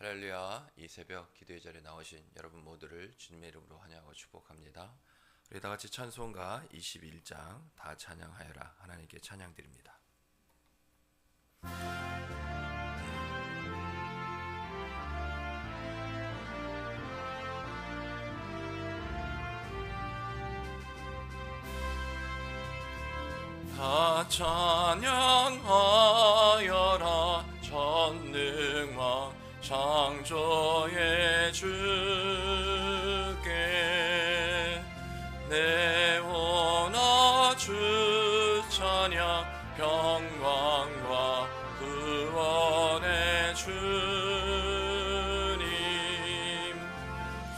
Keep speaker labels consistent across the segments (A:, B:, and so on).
A: 할렐루야. 이 새벽 기도의 자리에 나오신 여러분 모두를 주님의 이름으로 환영하고 축복합니다. 우리 다 같이 찬송가 21장 다 찬양하여라 하나님께 찬양드립니다. 다 찬양하여라 전능왕 창조의 주께 내오나 주 찬양 평강과 구원의 주님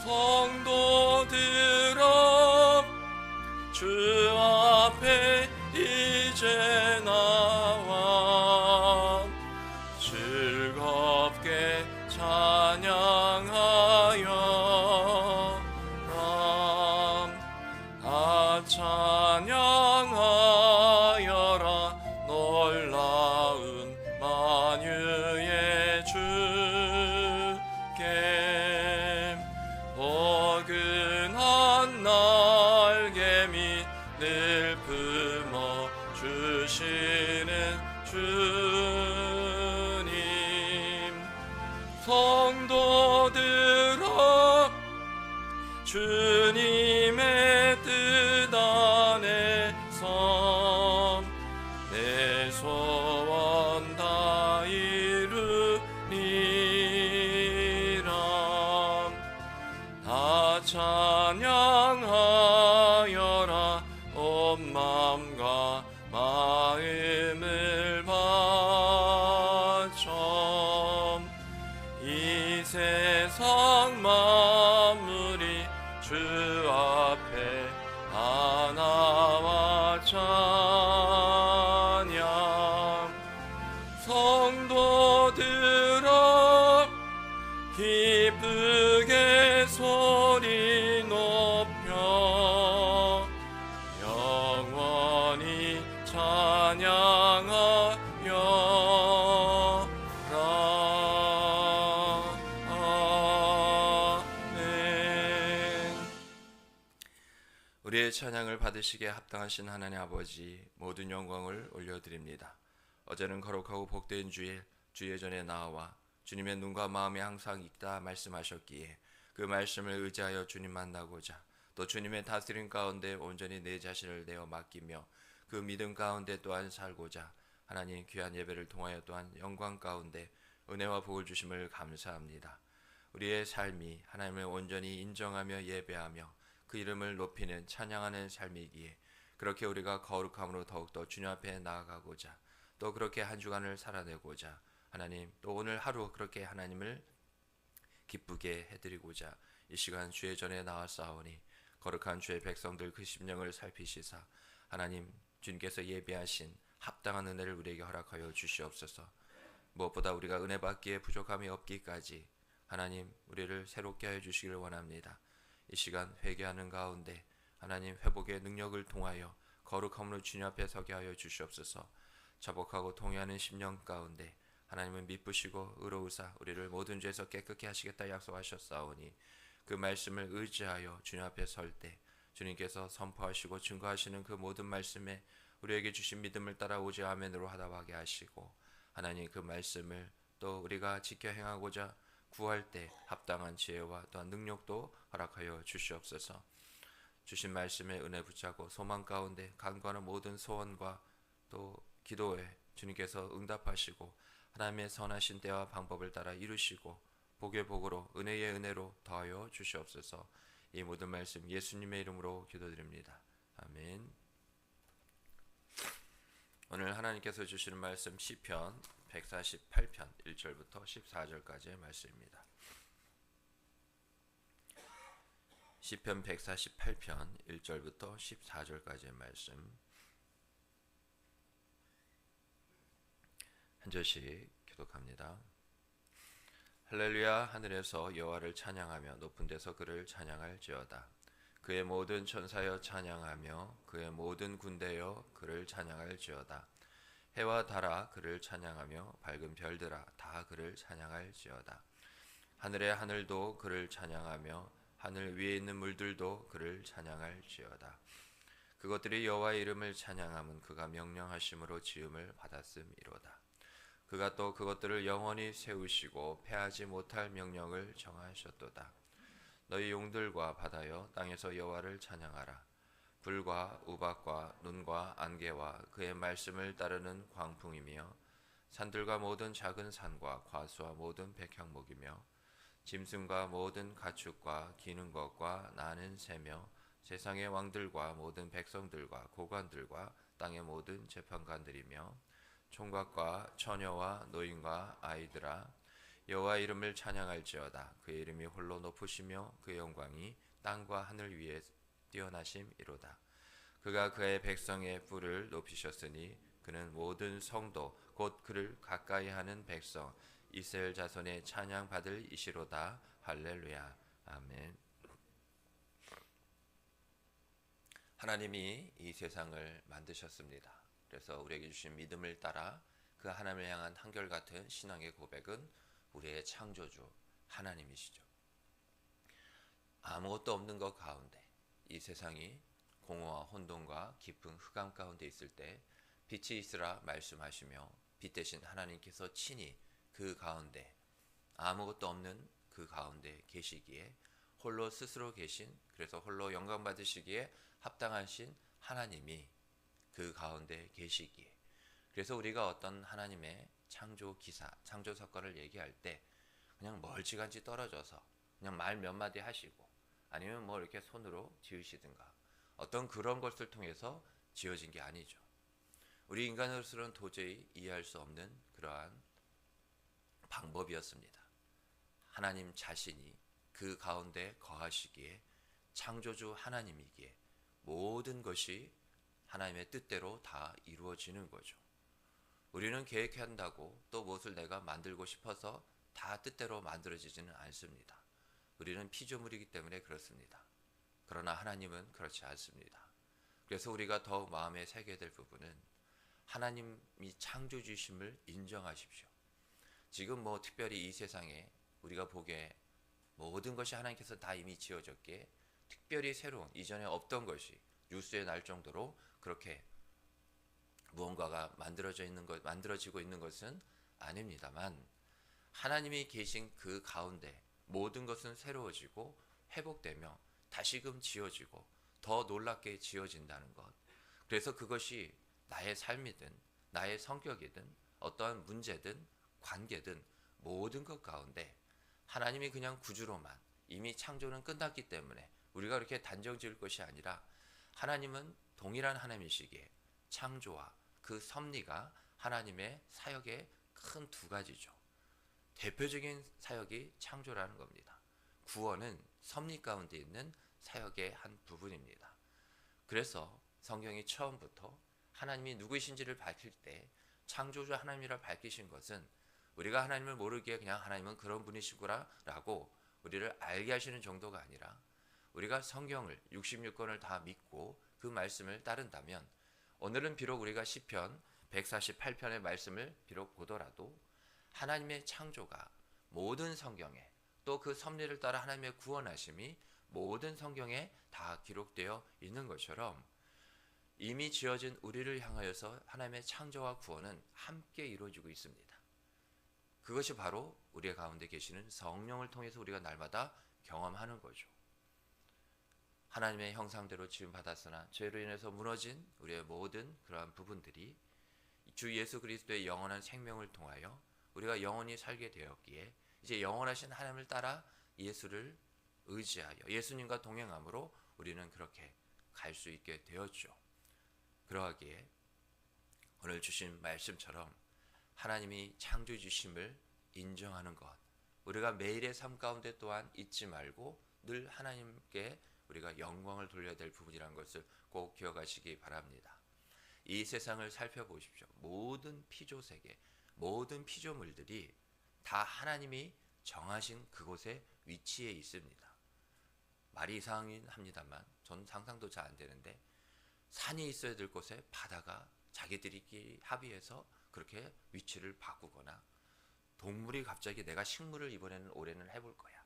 A: 성도들아 주 앞에 이제 나와 즐겁게 찬양하여라 다 찬양하여라 놀라운 만유의 주께 포근한 날개미 늘 품어 주시는 주님 성도들아 주님의 뜻 안에서 내 소원 다 이루리라 다 찬양하여라 온 마음과 마음을 바쳐 이 세상 만물이 주 앞에 하나와 찬양 성도들아 기쁘게 소리 높여 영원히 찬양하여라 아멘. 우리의 찬양을 받으시기에 합당하신 하나님 아버지 모든 영광을 올려드립니다. 어제는 거룩하고 복된 주일 주의 전에 나와 주님의 눈과 마음이 항상 있다 말씀하셨기에 그 말씀을 의지하여 주님 만나고자 또 주님의 다스림 가운데 온전히 내 자신을 내어 맡기며 그 믿음 가운데 또한 살고자 하나님 귀한 예배를 통하여 또한 영광 가운데 은혜와 복을 주심을 감사합니다. 우리의 삶이 하나님을 온전히 인정하며 예배하며 그 이름을 높이는 찬양하는 삶이기에 그렇게 우리가 거룩함으로 더욱더 주님 앞에 나아가고자 또 그렇게 한 주간을 살아내고자 하나님 또 오늘 하루 그렇게 하나님을 기쁘게 해드리고자 이 시간 주의 전에 나왔사오니 거룩한 주의 백성들 그 심령을 살피시사 하나님 주님께서 예비하신 합당한 은혜를 우리에게 허락하여 주시옵소서. 무엇보다 우리가 은혜 받기에 부족함이 없기까지 하나님 우리를 새롭게 하여 주시기를 원합니다. 이 시간 회개하는 가운데 하나님 회복의 능력을 통하여 거룩함으로 주님 앞에 서게 하여 주시옵소서. 자복하고 통회하는 심령 가운데 하나님은 미쁘시고 의로우사 우리를 모든 죄에서 깨끗게 하시겠다 약속하셨사오니 그 말씀을 의지하여 주님 앞에 설 때 주님께서 선포하시고 증거하시는 그 모든 말씀에 우리에게 주신 믿음을 따라 오직 아멘으로 하답하게 하시고 하나님 그 말씀을 또 우리가 지켜 행하고자 구할 때 합당한 지혜와 또한 능력도 허락하여 주시옵소서. 주신 말씀에 은혜 붙잡고 소망 가운데 간구하는 모든 소원과 또 기도에 주님께서 응답하시고 하나님의 선하신 때와 방법을 따라 이루시고 복의 복으로 은혜의 은혜로 더하여 주시옵소서. 이 모든 말씀 예수님의 이름으로 기도드립니다. 아멘. 오늘 하나님께서 주시는 말씀 시편 148편 1절부터 14절까지의 말씀입니다. 시편 148편 1절부터 14절까지의 말씀 한 절씩 기독합니다. 할렐루야. 하늘에서 여호와를 찬양하며 높은 데서 그를 찬양할지어다. 그의 모든 천사여 찬양하며 그의 모든 군대여 그를 찬양할지어다. 해와 달아 그를 찬양하며 밝은 별들아 다 그를 찬양할지어다. 하늘의 하늘도 그를 찬양하며 하늘 위에 있는 물들도 그를 찬양할지어다. 그것들이 여호와의 이름을 찬양함은 그가 명령하심으로 지음을 받았음이로다. 그가 또 그것들을 영원히 세우시고 패하지 못할 명령을 정하셨도다. 너희 용들과 바다여 땅에서 여호와를 찬양하라. 불과 우박과 눈과 안개와 그의 말씀을 따르는 광풍이며 산들과 모든 작은 산과 과수와 모든 백향목이며 짐승과 모든 가축과 기는 것과 나는 새며 세상의 왕들과 모든 백성들과 고관들과 땅의 모든 재판관들이며 총각과 처녀와 노인과 아이들아 여호와 이름을 찬양할지어다. 그의 이름이 홀로 높으시며 그의 영광이 땅과 하늘 위에 뛰어나심이로다. 그가 그의 백성의 뿔을 높이셨으니 그는 모든 성도 곧 그를 가까이 하는 백성 이스라엘 자손의 찬양 받을 이시로다. 할렐루야. 아멘. 하나님이 이 세상을 만드셨습니다. 그래서 우리에게 주신 믿음을 따라 그 하나님을 향한 한결같은 신앙의 고백은 우리의 창조주 하나님이시죠. 아무것도 없는 것 가운데 이 세상이 공허와 혼돈과 깊은 흑암 가운데 있을 때 빛이 있으라 말씀하시며 빛 대신 하나님께서 친히 그 가운데 아무것도 없는 그 가운데 계시기에 홀로 스스로 계신, 그래서 홀로 영광 받으시기에 합당하신 하나님이 그 가운데 계시기에, 그래서 우리가 어떤 하나님의 창조 기사, 창조 사건을 얘기할 때 그냥 멀찌감치 떨어져서 그냥 말 몇 마디 하시고 아니면 뭐 이렇게 손으로 지으시든가 어떤 그런 것을 통해서 지어진 게 아니죠. 우리 인간으로서는 도저히 이해할 수 없는 그러한 방법이었습니다. 하나님 자신이 그 가운데 거하시기에 창조주 하나님이기에 모든 것이 하나님의 뜻대로 다 이루어지는 거죠. 우리는 계획한다고 또 무엇을 내가 만들고 싶어서 다 뜻대로 만들어지지는 않습니다. 우리는 피조물이기 때문에 그렇습니다. 그러나 하나님은 그렇지 않습니다. 그래서 우리가 더욱 마음에 새겨야 될 부분은 하나님이 창조주심을 인정하십시오. 지금 뭐 특별히 이 세상에 우리가 보기에 모든 것이 하나님께서 다 이미 지어졌기에 특별히 새로운 이전에 없던 것이 뉴스에 날 정도로 그렇게 무언가가 만들어지고 있는 것은 아닙니다만, 하나님이 계신 그 가운데 모든 것은 새로워지고 회복되며 다시금 지어지고 더 놀랍게 지어진다는 것. 그래서 그것이 나의 삶이든 나의 성격이든 어떠한 문제든 관계든 모든 것 가운데 하나님이 그냥 구주로만 이미 창조는 끝났기 때문에 우리가 그렇게 단정 지을 것이 아니라 하나님은 동일한 하나님이시기에 창조와 그 섭리가 하나님의 사역의 큰 두 가지죠. 대표적인 사역이 창조라는 겁니다. 구원은 섭리 가운데 있는 사역의 한 부분입니다. 그래서 성경이 처음부터 하나님이 누구이신지를 밝힐 때 창조주 하나님이라 밝히신 것은 우리가 하나님을 모르기에 그냥 하나님은 그런 분이시구나 라고 우리를 알게 하시는 정도가 아니라, 우리가 성경을 66권을 다 믿고 그 말씀을 따른다면 오늘은 비록 우리가 시편 148편의 말씀을 비록 보더라도 하나님의 창조가 모든 성경에, 또 그 섭리를 따라 하나님의 구원하심이 모든 성경에 다 기록되어 있는 것처럼 이미 지어진 우리를 향하여서 하나님의 창조와 구원은 함께 이루어지고 있습니다. 그것이 바로 우리 가운데 계시는 성령을 통해서 우리가 날마다 경험하는 거죠. 하나님의 형상대로 지음받았으나 죄로 인해서 무너진 우리의 모든 그러한 부분들이 주 예수 그리스도의 영원한 생명을 통하여 우리가 영원히 살게 되었기에 이제 영원하신 하나님을 따라 예수를 의지하여 예수님과 동행함으로 우리는 그렇게 갈 수 있게 되었죠. 그러하기에 오늘 주신 말씀처럼 하나님이 창조 주심을 인정하는 것, 우리가 매일의 삶 가운데 또한 잊지 말고 늘 하나님께 우리가 영광을 돌려야 될 부분이라는 것을 꼭 기억하시기 바랍니다. 이 세상을 살펴보십시오. 모든 피조세계, 모든 피조물들이 다 하나님이 정하신 그곳에 위치해 있습니다. 말이 이상하긴 합니다만 저는 상상도 잘 안 되는데, 산이 있어야 될 곳에 바다가 자기들끼리 합의해서 그렇게 위치를 바꾸거나, 동물이 갑자기 내가 식물을 이번에는 올해는 해볼 거야.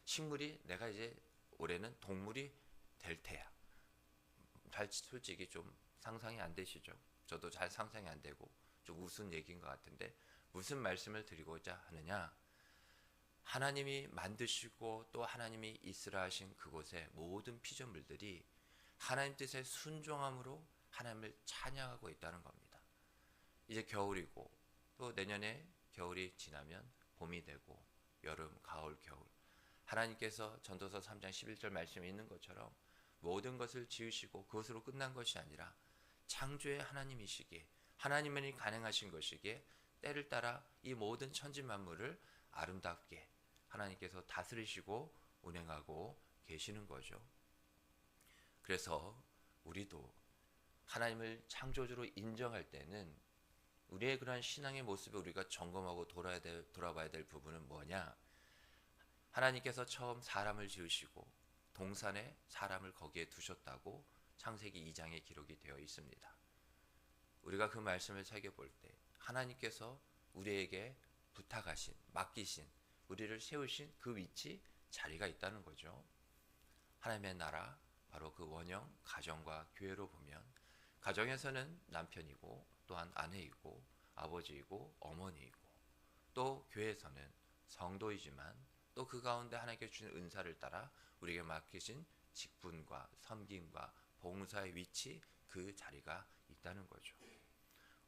A: 식물이 내가 이제 올해는 동물이 될 테야. 잘 솔직히 좀 상상이 안 되시죠? 저도 잘 상상이 안 되고 좀 우스운 얘기인 것 같은데 무슨 말씀을 드리고자 하느냐? 하나님이 만드시고 또 하나님이 있으라 하신 그곳의 모든 피조물들이 하나님 뜻에 순종함으로 하나님을 찬양하고 있다는 겁니다. 이제 겨울이고 또 내년에 겨울이 지나면 봄이 되고 여름, 가을, 겨울 하나님께서 전도서 3장 11절 말씀에 있는 것처럼 모든 것을 지으시고 그것으로 끝난 것이 아니라 창조의 하나님이시기에 하나님만이 가능하신 것이기에 때를 따라 이 모든 천지 만물을 아름답게 하나님께서 다스리시고 운행하고 계시는 거죠. 그래서 우리도 하나님을 창조주로 인정할 때는 우리의 그러한 신앙의 모습을 우리가 점검하고 돌아봐야 될 부분은 뭐냐? 하나님께서 처음 사람을 지으시고 동산에 사람을 거기에 두셨다고 창세기 2장에 기록이 되어 있습니다. 우리가 그 말씀을 새겨볼 때 하나님께서 우리에게 부탁하신, 맡기신, 우리를 세우신 그 위치, 자리가 있다는 거죠. 하나님의 나라, 바로 그 원형 가정과 교회로 보면 가정에서는 남편이고 또한 아내이고 아버지이고 어머니이고 또 교회에서는 성도이지만 또 그 가운데 하나님께 주신 은사를 따라 우리에게 맡기신 직분과 섬김과 봉사의 위치, 그 자리가 있다는 거죠.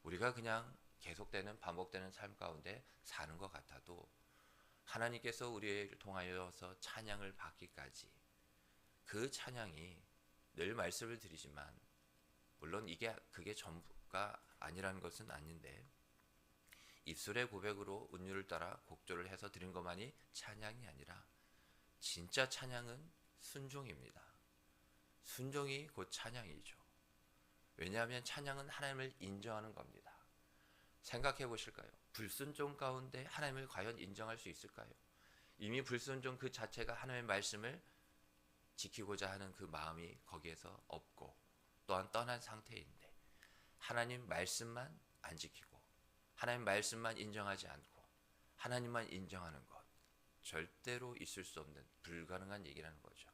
A: 우리가 그냥 계속되는 반복되는 삶 가운데 사는 것 같아도 하나님께서 우리를 통하여서 찬양을 받기까지 그 찬양이 늘 말씀을 드리지만 물론 그게 전부가 아니라는 것은 아닌데 입술의 고백으로 운율을 따라 곡조를 해서 드린 것만이 찬양이 아니라 진짜 찬양은 순종입니다. 순종이 곧 찬양이죠. 왜냐하면 찬양은 하나님을 인정하는 겁니다. 생각해 보실까요? 불순종 가운데 하나님을 과연 인정할 수 있을까요? 이미 불순종 그 자체가 하나님의 말씀을 지키고자 하는 그 마음이 거기에서 없고 또한 떠난 상태인데 하나님 말씀만 안 지키고 하나님 말씀만 인정하지 않고 하나님만 인정하는 것 절대로 있을 수 없는 불가능한 얘기라는 거죠.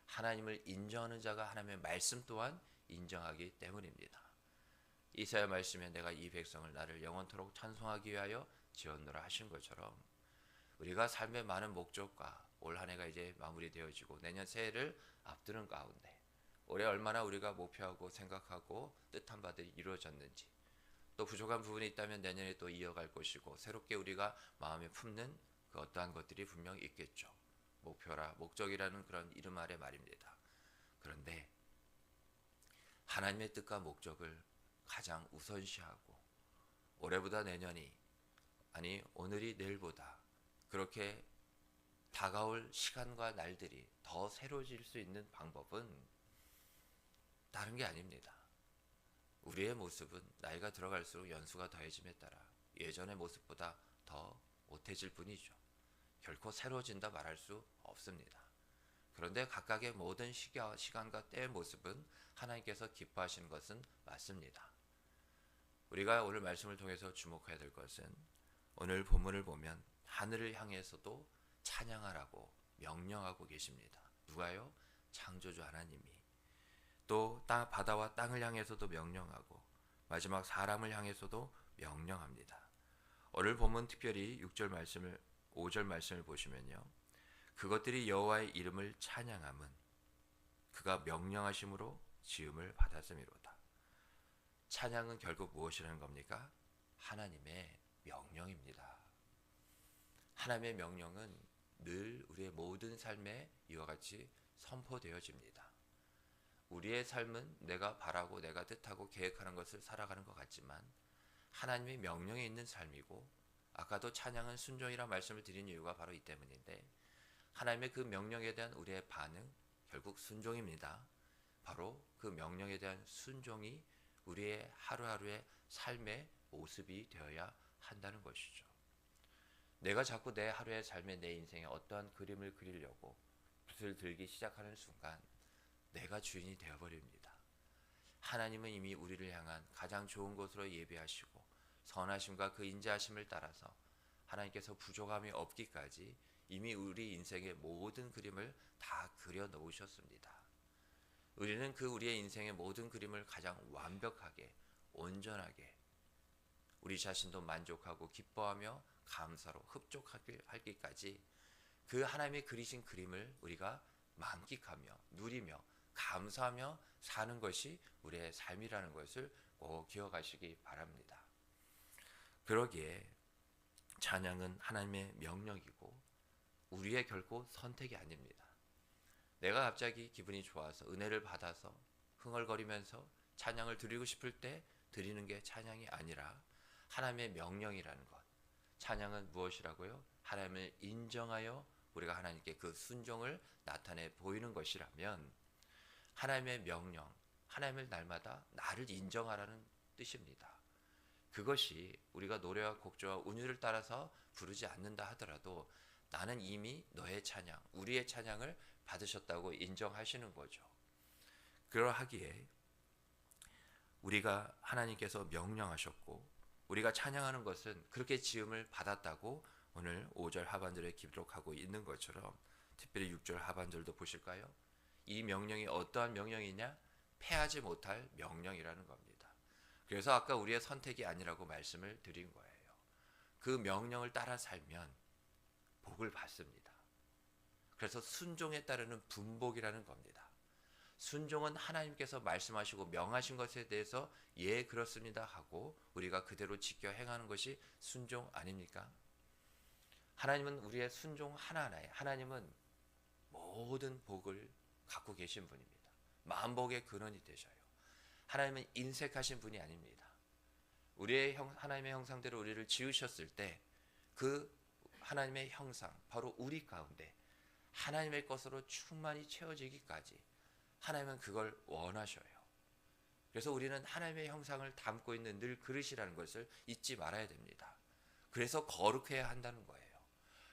A: 하나님을 인정하는 자가 하나님의 말씀 또한 인정하기 때문입니다. 이사야 말씀에 내가 이 백성을 나를 영원토록 찬송하기 위하여 지었노라 하신 것처럼 우리가 삶의 많은 목적과 올 한 해가 이제 마무리되어지고 내년 새해를 앞두는 가운데 올해 얼마나 우리가 목표하고 생각하고 뜻한 바들이 이루어졌는지 또 부족한 부분이 있다면 내년에 또 이어갈 것이고 새롭게 우리가 마음에 품는 그 어떠한 것들이 분명 있겠죠. 목표라 목적이라는 그런 이름 아래 말입니다. 그런데 하나님의 뜻과 목적을 가장 우선시하고 올해보다 내년이 아니 오늘이 내일보다 그렇게 다가올 시간과 날들이 더 새로워질 수 있는 방법은 다른 게 아닙니다. 우리의 모습은 나이가 들어갈수록 연수가 더해짐에 따라 예전의 모습보다 더 못해질 뿐이죠. 결코 새로워진다 말할 수 없습니다. 그런데 각각의 모든 시간과 때의 모습은 하나님께서 기뻐하시는 것은 맞습니다. 우리가 오늘 말씀을 통해서 주목해야 될 것은 오늘 본문을 보면 하늘을 향해서도 찬양하라고 명령하고 계십니다. 누가요? 창조주 하나님이. 또 바다와 땅을 향해서도 명령하고 마지막 사람을 향해서도 명령합니다. 오늘 본문 특별히 5절 말씀을 보시면요. 그것들이 여호와의 이름을 찬양함은 그가 명령하심으로 지음을 받았음이로다. 찬양은 결국 무엇이라는 겁니까? 하나님의 명령입니다. 하나님의 명령은 늘 우리의 모든 삶에 이와 같이 선포되어집니다. 우리의 삶은 내가 바라고 내가 뜻하고 계획하는 것을 살아가는 것 같지만 하나님의 명령에 있는 삶이고 아까도 찬양은 순종이라 말씀을 드린 이유가 바로 이 때문인데 하나님의 그 명령에 대한 우리의 반응 결국 순종입니다. 바로 그 명령에 대한 순종이 우리의 하루하루의 삶의 모습이 되어야 한다는 것이죠. 내가 자꾸 내 하루의 삶에 내 인생에 어떠한 그림을 그리려고 붓을 들기 시작하는 순간 내가 주인이 되어버립니다. 하나님은 이미 우리를 향한 가장 좋은 곳으로 예비하시고 선하심과 그 인자하심을 따라서 하나님께서 부족함이 없기까지 이미 우리 인생의 모든 그림을 다 그려 놓으셨습니다. 우리는 그 우리의 인생의 모든 그림을 가장 완벽하게, 온전하게 우리 자신도 만족하고 기뻐하며 감사로 흡족하기까지 그 하나님의 그리신 그림을 우리가 만끽하며 누리며 감사하며 사는 것이 우리의 삶이라는 것을 꼭 기억하시기 바랍니다. 그러기에 찬양은 하나님의 명령이고 우리의 결코 선택이 아닙니다. 내가 갑자기 기분이 좋아서 은혜를 받아서 흥얼거리면서 찬양을 드리고 싶을 때 드리는 게 찬양이 아니라 하나님의 명령이라는 것. 찬양은 무엇이라고요? 하나님을 인정하여 우리가 하나님께 그 순종을 나타내 보이는 것이라면 하나님의 명령, 하나님을 날마다 나를 인정하라는 뜻입니다. 그것이 우리가 노래와 곡조와 운율을 따라서 부르지 않는다 하더라도 나는 이미 너의 찬양, 우리의 찬양을 받으셨다고 인정하시는 거죠. 그러하기에 우리가 하나님께서 명령하셨고 우리가 찬양하는 것은 그렇게 지음을 받았다고 오늘 5절 하반절에 기록하고 있는 것처럼 특별히 6절 하반절도 보실까요? 이 명령이 어떠한 명령이냐? 패하지 못할 명령이라는 겁니다. 그래서 아까 우리의 선택이 아니라고 말씀을 드린 거예요. 그 명령을 따라 살면 복을 받습니다. 그래서 순종에 따르는 분복이라는 겁니다. 순종은 하나님께서 말씀하시고 명하신 것에 대해서 예 그렇습니다 하고 우리가 그대로 지켜 행하는 것이 순종 아닙니까? 하나님은 우리의 순종 하나하나에 하나님은 모든 복을 갖고 계신 분입니다. 만복의 근원이 되셔요. 하나님은 인색하신 분이 아닙니다. 우리의 하나님의 형상대로 우리를 지으셨을 때 그 하나님의 형상 바로 우리 가운데 하나님의 것으로 충만히 채워지기까지 하나님은 그걸 원하셔요. 그래서 우리는 하나님의 형상을 담고 있는 늘 그릇이라는 것을 잊지 말아야 됩니다. 그래서 거룩해야 한다는 거예요.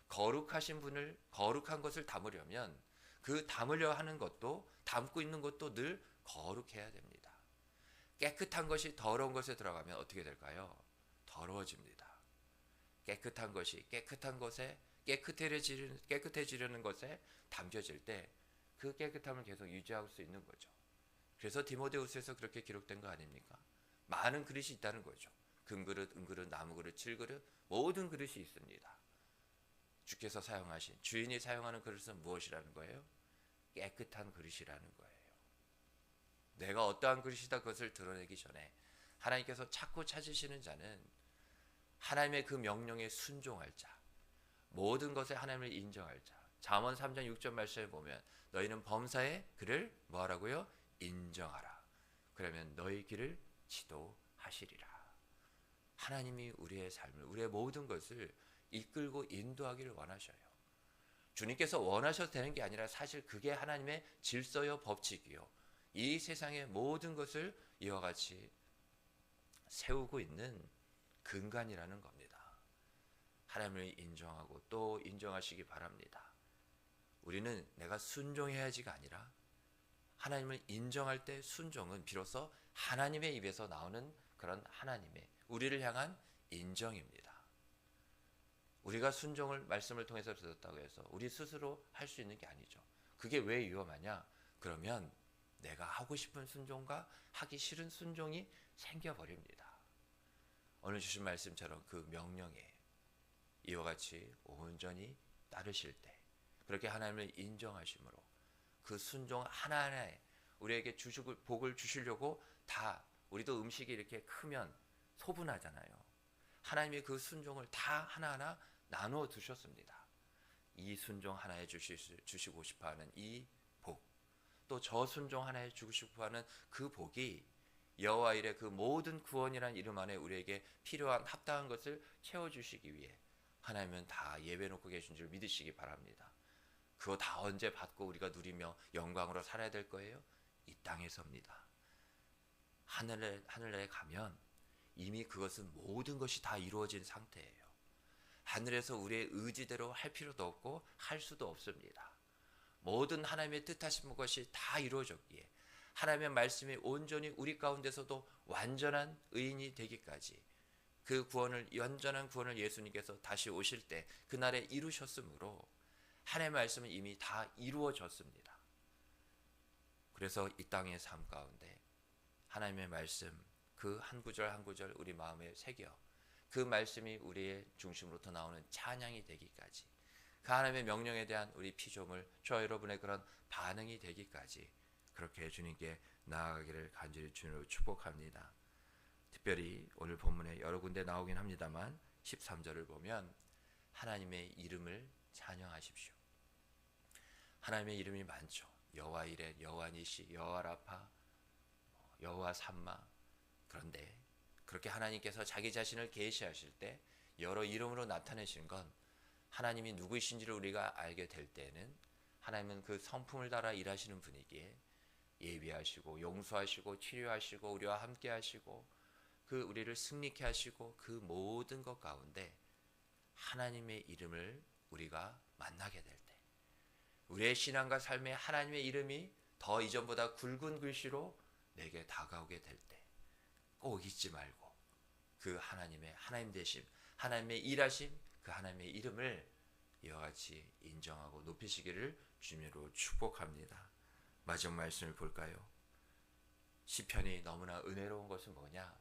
A: 거룩하신 분을 거룩한 것을 담으려면 그 담으려 하는 것도 담고 있는 것도 늘 거룩해야 됩니다. 깨끗한 것이 더러운 것에 들어가면 어떻게 될까요? 더러워집니다. 깨끗한 것이 깨끗한 것에 깨끗해지려는 것에 담겨질 때 그 깨끗함을 계속 유지할 수 있는 거죠. 그래서 디모데후서에서 그렇게 기록된 거 아닙니까? 많은 그릇이 있다는 거죠. 금그릇, 은그릇, 나무그릇, 질그릇 모든 그릇이 있습니다. 주께서 사용하신 주인이 사용하는 그릇은 무엇이라는 거예요? 깨끗한 그릇이라는 거예요. 내가 어떠한 그릇이다 그것을 드러내기 전에 하나님께서 찾고 찾으시는 자는 하나님의 그 명령에 순종할 자, 모든 것에 하나님을 인정할 자. 잠언 3장 6절 말씀에 보면 너희는 범사에 그를 뭐하라고요? 인정하라. 그러면 너희 길을 지도하시리라. 하나님이 우리의 삶을, 우리의 모든 것을 이끌고 인도하기를 원하셔요. 주님께서 원하셔도 되는 게 아니라 사실 그게 하나님의 질서요 법칙이요. 이 세상의 모든 것을 이와 같이 세우고 있는 근간이라는 겁니다. 하나님을 인정하고 또 인정하시기 바랍니다. 우리는 내가 순종해야지가 아니라 하나님을 인정할 때 순종은 비로소 하나님의 입에서 나오는 그런 하나님의 우리를 향한 인정입니다. 우리가 순종을 말씀을 통해서 들었다고 해서 우리 스스로 할 수 있는 게 아니죠. 그게 왜 위험하냐? 그러면 내가 하고 싶은 순종과 하기 싫은 순종이 생겨버립니다. 오늘 주신 말씀처럼 그 명령에 이와 같이 온전히 따르실 때 그렇게 하나님을 인정하심으로 그 순종 하나하나에 우리에게 복을 주시려고 다 우리도 음식이 이렇게 크면 소분하잖아요. 하나님이 그 순종을 다 하나하나 나누어 두셨습니다. 이 순종 하나에 주시고 싶어하는 이 복, 또 저 순종 하나에 주고 싶어하는 그 복이 여호와 일의 그 모든 구원이라는 이름 안에 우리에게 필요한 합당한 것을 채워주시기 위해 하나님은 다 예배놓고 계신 줄 믿으시기 바랍니다. 그거 다 언제 받고 우리가 누리며 영광으로 살아야 될 거예요? 이 땅에서입니다. 하늘에 가면 이미 그것은 모든 것이 다 이루어진 상태예요. 하늘에서 우리의 의지대로 할 필요도 없고 할 수도 없습니다. 모든 하나님의 뜻하신 것이 다 이루어졌기에 하나님의 말씀이 온전히 우리 가운데서도 완전한 의인이 되기까지 그 구원을, 완전한 구원을 예수님께서 다시 오실 때 그날에 이루셨으므로 하나님의 말씀은 이미 다 이루어졌습니다. 그래서 이 땅의 삶 가운데 하나님의 말씀 그 한 구절 한 구절 우리 마음에 새겨 그 말씀이 우리의 중심으로부터 나오는 찬양이 되기까지, 그 하나님의 명령에 대한 우리 피조물 저와 여러분의 그런 반응이 되기까지 그렇게 주님께 나아가기를 간절히 주님으로 축복합니다. 특별히 오늘 본문에 여러 군데 나오긴 합니다만 13절을 보면 하나님의 이름을 찬양하십시오. 하나님의 이름이 많죠. 여호와 이레, 여호와 니시, 여호와 라파, 여호와 삼마. 그런데 그렇게 하나님께서 자기 자신을 계시하실 때 여러 이름으로 나타내신 건 하나님이 누구이신지를 우리가 알게 될 때는 하나님은 그 성품을 따라 일하시는 분이기에 예비하시고 용서하시고 치료하시고 우리와 함께 하시고 그 우리를 승리케 하시고 그 모든 것 가운데 하나님의 이름을 우리가 만나게 될 때, 우리의 신앙과 삶에 하나님의 이름이 더 이전보다 굵은 글씨로 내게 다가오게 될 때 꼭 잊지 말고 그 하나님의 하나님 되심, 하나님의 일하심, 그 하나님의 이름을 이와 같이 인정하고 높이시기를 주님으로 축복합니다. 마지막 말씀을 볼까요? 시편이 너무나 은혜로운 것은 뭐냐?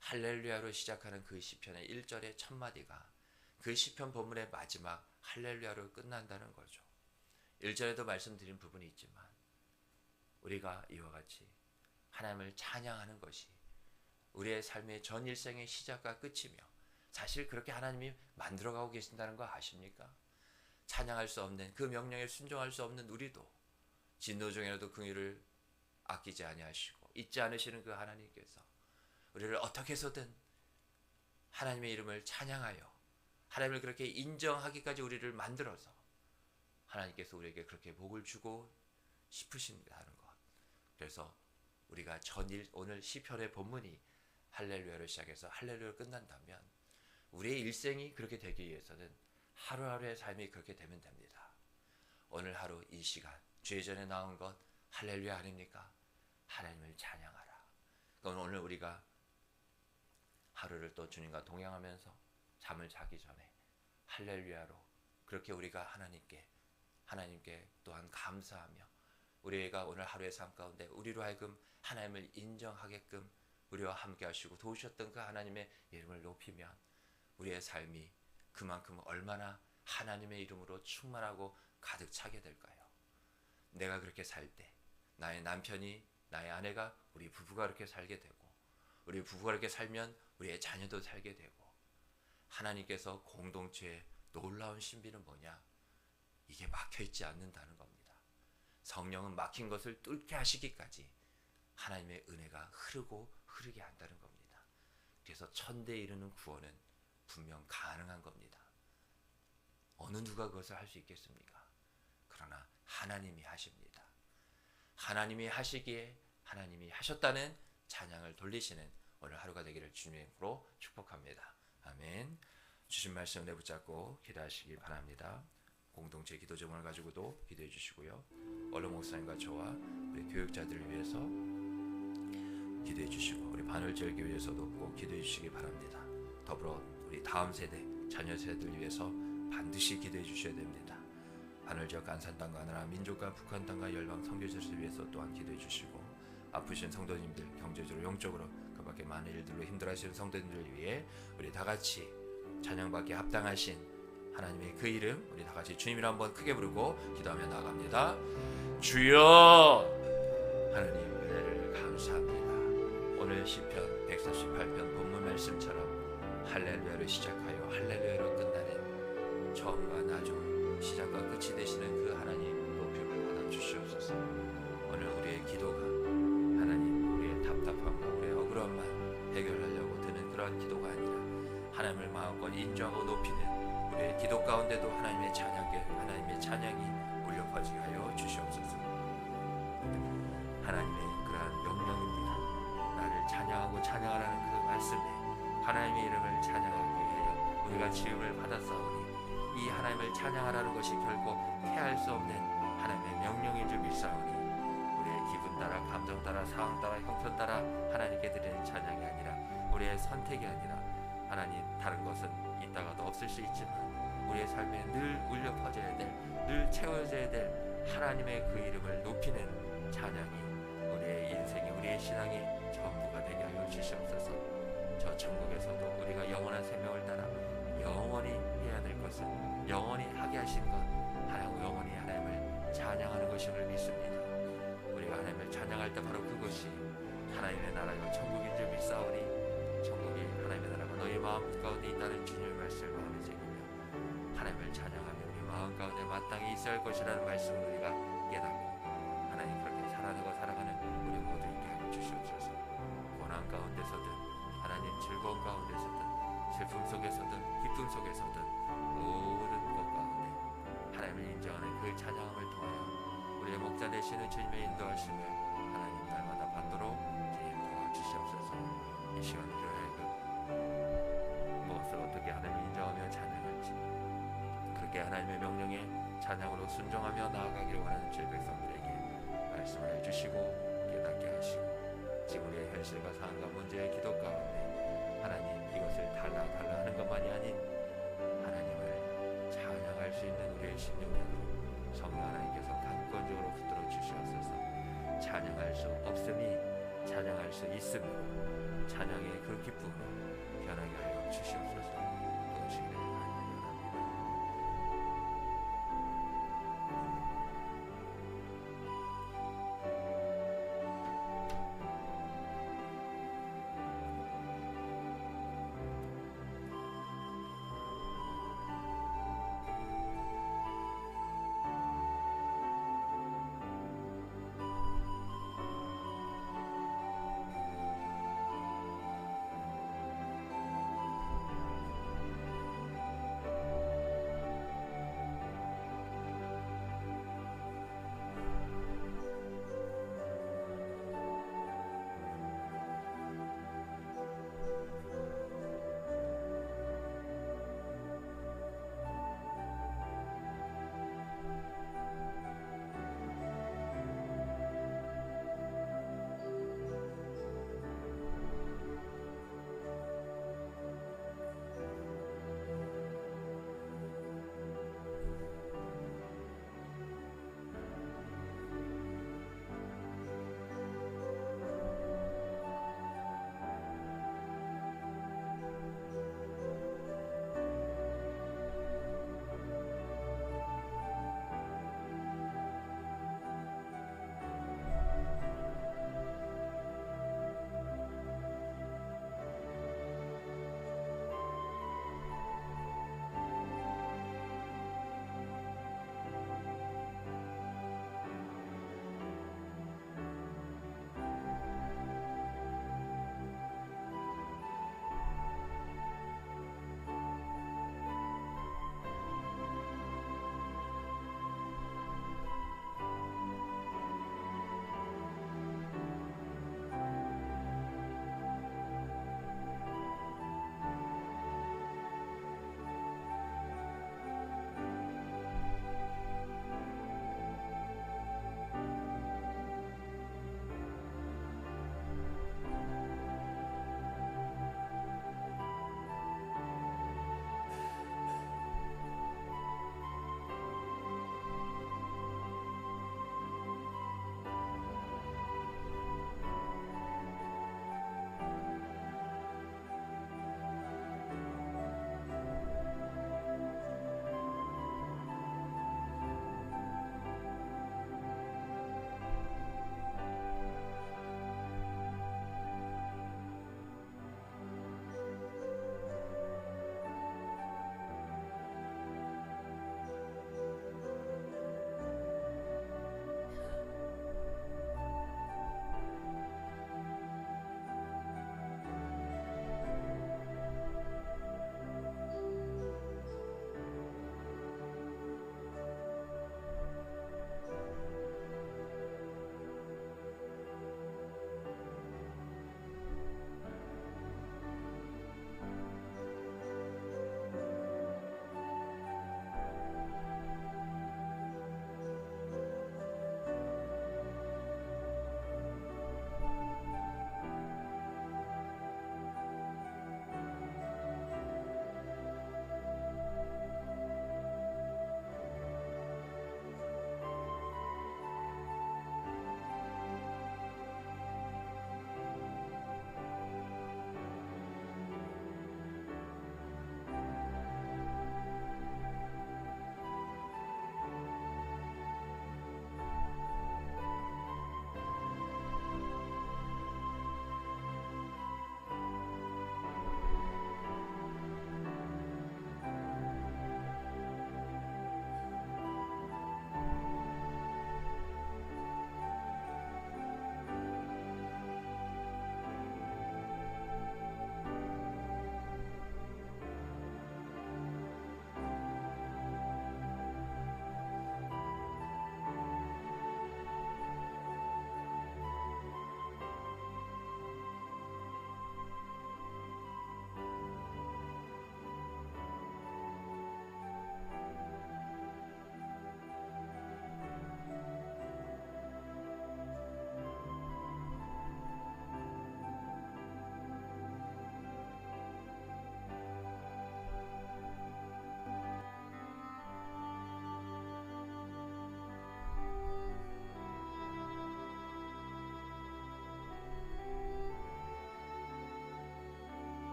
A: 할렐루야로 시작하는 그 시편의 1절의 첫 마디가 그 시편 본문의 마지막 할렐루야로 끝난다는 거죠. 1절에도 말씀드린 부분이 있지만 우리가 이와 같이 하나님을 찬양하는 것이 우리의 삶의 전 일생의 시작과 끝이며, 사실 그렇게 하나님이 만들어가고 계신다는 거 아십니까? 찬양할 수 없는, 그 명령에 순종할 수 없는 우리도 진노 중에라도 긍휼을 아끼지 아니하시고 잊지 않으시는 그 하나님께서 우리를 어떻게 해서든 하나님의 이름을 찬양하여 하나님을 그렇게 인정하기까지 우리를 만들어서 하나님께서 우리에게 그렇게 복을 주고 싶으신다는 것. 그래서 우리가 오늘 시편의 본문이 할렐루야로 시작해서 할렐루야로 끝난다면 우리의 일생이 그렇게 되기 위해서는 하루하루의 삶이 그렇게 되면 됩니다. 오늘 하루 이 시간 주의 전에 나온 것 할렐루야 아닙니까? 하나님을 찬양하라. 그건 오늘 우리가 하루를 또 주님과 동행하면서 잠을 자기 전에 할렐루야로 그렇게 우리가 하나님께 또한 감사하며 우리가 오늘 하루의 삶 가운데 우리로 하여금 하나님을 인정하게끔 우리와 함께 하시고 도우셨던 그 하나님의 이름을 높이면 우리의 삶이 그만큼 얼마나 하나님의 이름으로 충만하고 가득 차게 될까요? 내가 그렇게 살 때 나의 남편이, 나의 아내가, 우리 부부가 그렇게 살게 되고, 우리 부부가 그렇게 살면 우리의 자녀도 살게 되고, 하나님께서 공동체의 놀라운 신비는 뭐냐? 이게 막혀있지 않는다는 겁니다. 성령은 막힌 것을 뚫게 하시기까지 하나님의 은혜가 흐르게 한다는 겁니다. 그래서 천대에 이르는 구원은 분명 가능한 겁니다. 어느 누가 그것을 할 수 있겠습니까? 그러나 하나님이 하십니다. 하나님이 하시기에 하나님이 하셨다는 찬양을 돌리시는 오늘 하루가 되기를 주님으로 축복합니다. 아멘. 주신 말씀 은혜 붙잡고 기도하시기 바랍니다. 공동체 기도 제목을 가지고도 기도해 주시고요. 얼른 목사님과 저와 우리 교육자들을 위해서 기도해 주시고 우리 바늘절기 위해서도 꼭 기도해 주시기 바랍니다. 더불어 우리 다음 세대, 자녀 세대를 위해서 반드시 기도해 주셔야 됩니다. 바늘지역 간산 땅과 나라 민족과 북한 땅과 열방 선교지를 위해서 또한 기도해 주시고, 아프신 성도님들 경제적으로 영적으로 그 밖에 많은 일들로 힘들어하시는 성도님들을 위해 우리 다 같이 찬양받기에 합당하신 하나님의 그 이름 우리 다 같이 주님이라 한번 크게 부르고 기도하며 나아갑니다. 주여 하나님 은혜를 감사합니다. 오늘 시편 148편 본문 말씀처럼 할렐루야로 시작하여 할렐루야로 끝나는 처음과 나중 시작과 끝이 되시는 그 하나님 높임을 받아 주시옵소서. 오늘 우리의 기도가 하나님 우리의 답답함과 우리의 억울함만 해결하려고 드는 그러한 기도가 아니라 하나님을 마음껏 인정하고 높이는 우리의 기도 가운데도 하나님의 찬양이 울려 퍼지게 하여 주시옵소서. 하나님의 그러한 명령입니다. 나를 찬양하고 찬양하라는 그 말씀에 하나님의 이름을 찬양하기 위하여 우리가 지음을 받았사오니 이 하나님을 찬양하라는 것이 결코 해할 수 없는 하나님의 명령인 줄 믿사오니 우리의 기분 따라, 감정 따라, 상황 따라, 형편 따라 하나님께 드리는 찬양이 아니라 우리의 선택이 아니라 하나님, 다른 것은 있다가도 없을 수 있지만 우리의 삶에 늘 울려 퍼져야 될, 늘 채워져야 될 하나님의 그 이름을 높이는 찬양이 우리의 인생이, 우리의 신앙이 전부가 되게 하여 주시옵소서. 저 천국에서도 우리가 영원한 생명을 따라 영원히 해야 될 것은, 영원히 하게 하신 것, 하나님 영원히 하나님을 찬양하는 것임을 믿습니다. 우리가 하나님을 찬양할 때 바로 그것이 하나님의 나라요 천국인 줄 믿사오니 천국이 하나님의 나라가 너희 마음 가운데 있다는 주님의 말씀을 마음에 새기며 하나님을 찬양하며 우리 마음 가운데 마땅히 있어야 할 것이라는 말씀을 우리가 깨닫고 하나님 그렇게 살아가고 살아가는 우리 모두 있게 하여 주시옵소서. 고난 가운데서든 하나님 즐거움 가운데서든 슬픔 속에서든 기쁨 속에서든 모든 것 가운데 하나님을 인정하는 그 찬양함을 통하여 우리의 목자 되시는 주님의 인도하심을 하나님 날마다 받도록 주님 도와주시옵소서. 이 시간 우리를 하여금 무엇을 어떻게 하나님을 인정하며 찬양할지 그렇게 하나님의 명령에 찬양으로 순종하며 나아가기를 원하는 주의 백성들에게 말씀을 해주시고 깨닫게 하시고 지금 우리의 현실과 상황과 문제의 기도 가운데 하나님 이것을 달라 하는 것만이 아닌 하나님을 찬양할 수 있는 우리의 심령으로 성령 하나님께서 강권적으로 붙들어 주시옵소서. 찬양할 수 없음이 찬양할 수 있음으로 찬양의 그 기쁨으로 변하게 하여 주시옵소서.